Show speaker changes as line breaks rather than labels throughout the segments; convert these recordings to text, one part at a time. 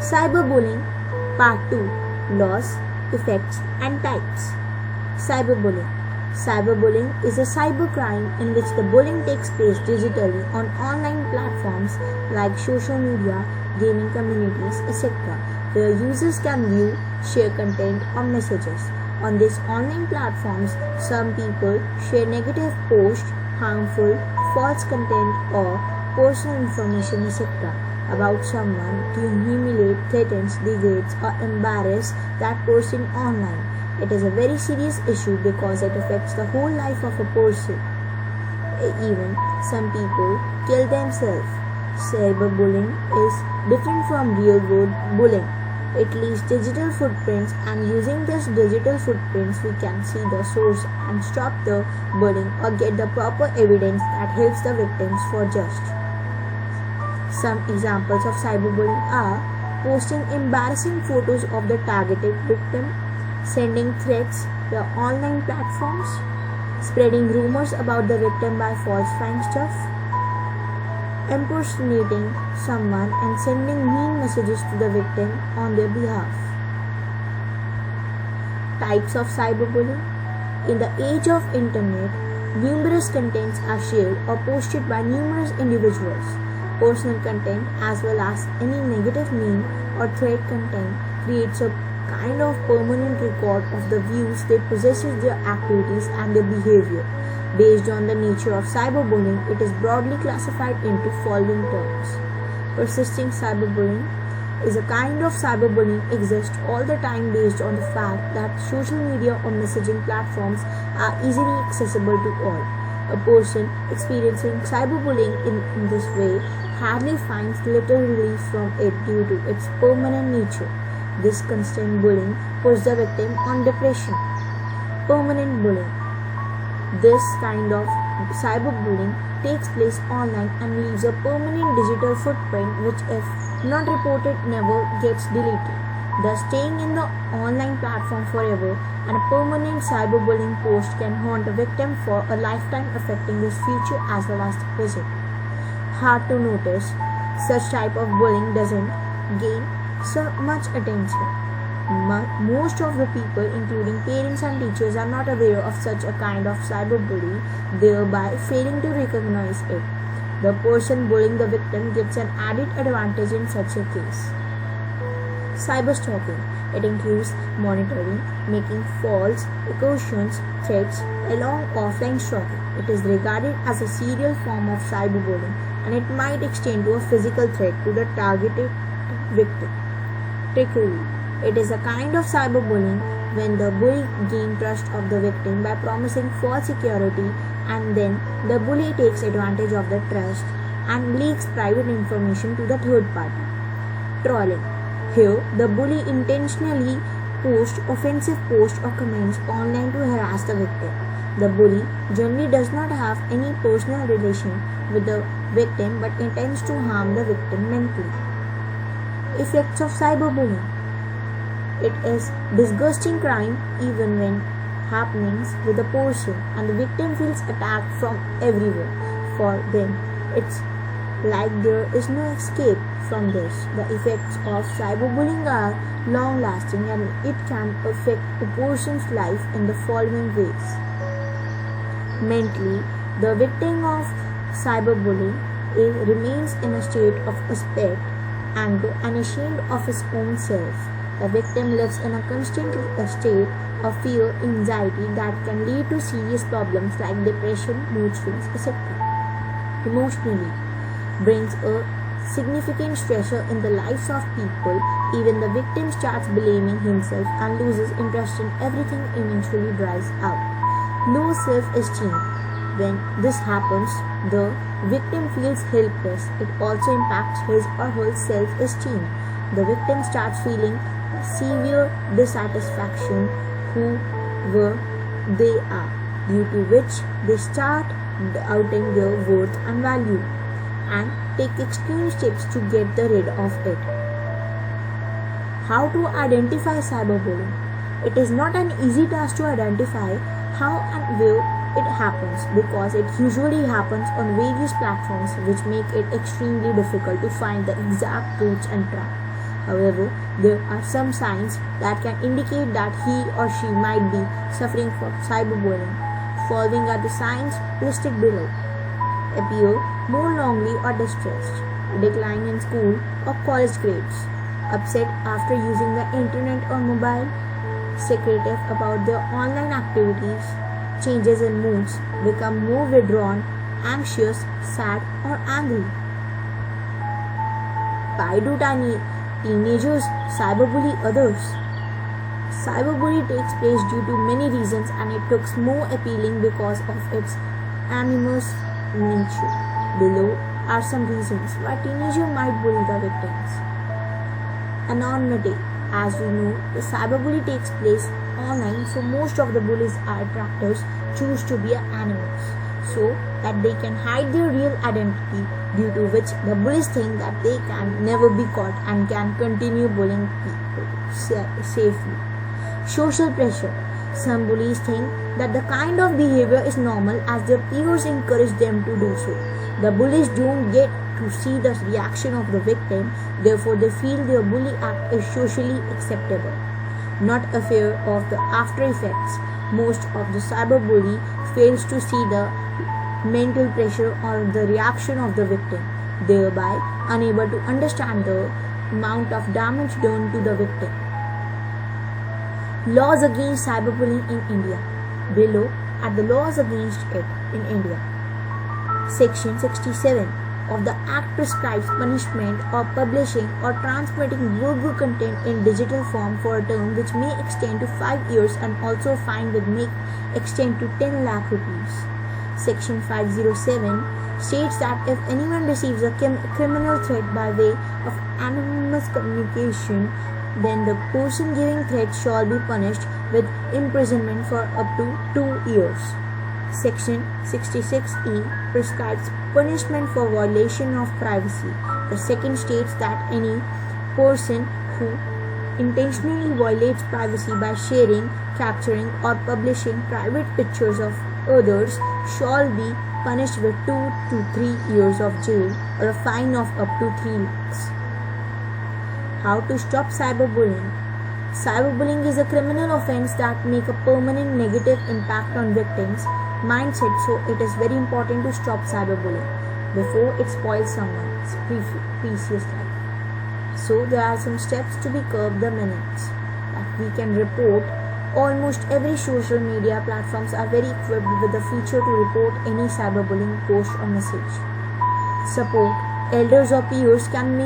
Cyberbullying Part 2 Laws, Effects and Types. Cyberbullying. Cyberbullying is a cybercrime in which the bullying takes place digitally on online platforms like social media, gaming communities, etc., where users can view, share content or messages. On these online platforms, some people share negative posts, harmful, false content or personal information, etc., about someone to humiliate, threaten, degrade or embarrass that person online. It is a very serious issue because it affects the whole life of a person. Even some people kill themselves. Cyberbullying is different from real-world bullying. It leaves digital footprints, and using these digital footprints we can see the source and stop the bullying or get the proper evidence that helps the victims for justice. Some examples of cyberbullying are posting embarrassing photos of the targeted victim, sending threats via online platforms, spreading rumors about the victim by falsifying stuff, impersonating someone and sending mean messages to the victim on their behalf. Types of cyberbullying. In the age of internet, numerous contents are shared or posted by numerous individuals. Personal content as well as any negative meme or threat content creates a kind of permanent record of the views they possess, their activities and their behavior. Based on the nature of cyberbullying, it is broadly classified into following terms. Persisting cyberbullying is a kind of cyberbullying exists all the time based on the fact that social media or messaging platforms are easily accessible to all. A person experiencing cyberbullying in this way hardly finds little relief from it due to its permanent nature. This constant bullying puts the victim on depression. Permanent bullying. This kind of cyberbullying takes place online and leaves a permanent digital footprint which, if not reported, never gets deleted, thus staying in the online platform forever, and a permanent cyberbullying post can haunt a victim for a lifetime, affecting his future as well as the present. Hard to notice, such type of bullying doesn't gain so much attention. Most of the people, including parents and teachers, are not aware of such a kind of cyberbullying, thereby failing to recognize it. The person bullying the victim gets an added advantage in such a case. Cyberstalking. It includes monitoring, making false accusations, threats, along offline stalking. It is regarded as a serial form of cyberbullying, and it might extend to a physical threat to the targeted victim. Trickery. It is a kind of cyberbullying when the bully gains trust of the victim by promising false security, and then the bully takes advantage of the trust and leaks private information to the third party. Trolling. Here, the bully intentionally posts offensive posts or comments online to harass the victim. The bully generally does not have any personal relation with the victim but intends to harm the victim mentally. Effects of cyberbullying. It is disgusting crime even when happenings with a person and the victim feels attacked from everywhere. For them, it's like there is no escape from this. The effects of cyberbullying are long-lasting and it can affect a person's life in the following ways. Mentally, the victim of cyberbullying remains in a state of despair, anger and ashamed of his own self. The victim lives in a constant state of fear, anxiety that can lead to serious problems like depression, mood swings, etc. Emotionally, brings a significant stressor in the lives of people. Even the victim starts blaming himself and loses interest in everything, eventually dries out. Low self-esteem. When this happens, the victim feels helpless. It also impacts his or her self-esteem. The victim starts feeling severe dissatisfaction who they are, due to which they start doubting their worth and value and take extreme steps to get rid of it. How to identify cyberbullying? It is not an easy task to identify how and where it happens because it usually happens on various platforms, which make it extremely difficult to find the exact roots and track. However, there are some signs that can indicate that he or she might be suffering from cyberbullying. Following are the signs listed below. Appear more lonely or distressed, decline in school or college grades, upset after using the internet or mobile, secretive about their online activities, changes in moods, become more withdrawn, anxious, sad or angry. Why do teenagers cyberbully others? Cyberbullying takes place due to many reasons and it looks more appealing because of its anonymous nature. Below are some reasons why teenagers might bully the victims. Anonymity. As we know, the cyberbully takes place online, so most of the bullies' attractors choose to be anonymous, so that they can hide their real identity, due to which the bullies think that they can never be caught and can continue bullying people safely. Social pressure. Some bullies think that the kind of behavior is normal as their peers encourage them to do so. The bullies don't get to see the reaction of the victim, therefore they feel their bully act is socially acceptable. Not aware of the after effects. Most of the cyberbully fails to see the mental pressure or the reaction of the victim, thereby unable to understand the amount of damage done to the victim. Laws against cyberbullying in India. Below are the laws against it in India. Section 67 of the Act prescribes punishment of publishing or transmitting vulgar content in digital form for a term which may extend to 5 years and also fine which may extend to 10 lakh rupees. Section 507 states that if anyone receives a criminal threat by way of anonymous communication, then the person giving threat shall be punished with imprisonment for up to 2 years. Section 66E prescribes punishment for violation of privacy. The second states that any person who intentionally violates privacy by sharing, capturing or publishing private pictures of others shall be punished with 2 to 3 years of jail or a fine of up to 3 lakhs. How to stop cyberbullying? Cyberbullying is a criminal offense that makes a permanent negative impact on victims' mindset, so it is very important to stop cyberbullying before it spoils someone's precious life. So there are some steps to be curbed the minutes that we can report. Almost every social media platforms are very equipped with the feature to report any cyberbullying post or message. Support. Elders or peers can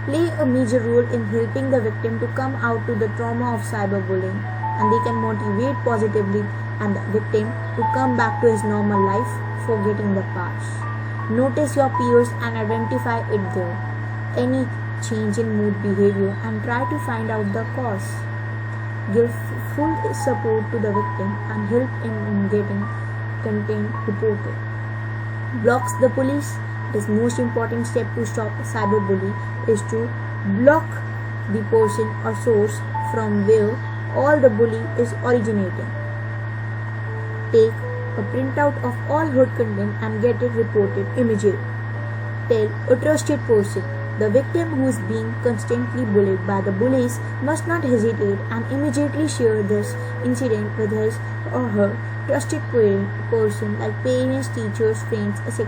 play a major role in helping the victim to come out to the trauma of cyberbullying, and they can motivate positively and the victim to come back to his normal life, forgetting the past. Notice your peers and identify it there. Any change in mood behavior and try to find out the cause. Give full support to the victim and help in getting content reported. Blocks the police. The most important step to stop cyberbullying is to block the person or source from where all the bully is originating. Take a printout of all hurt content and get it reported immediately. Tell a trusted person. The victim who is being constantly bullied by the bullies must not hesitate and immediately share this incident with his or her trusted person like parents, teachers, friends, etc.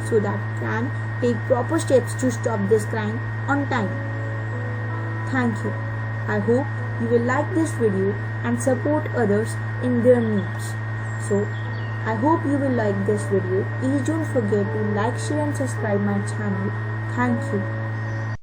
so that can take proper steps to stop this crime on time. Thank you. I hope you will like this video and support others in their needs. So, I hope you will like this video. Please don't forget to like, share and subscribe my channel. Thank you.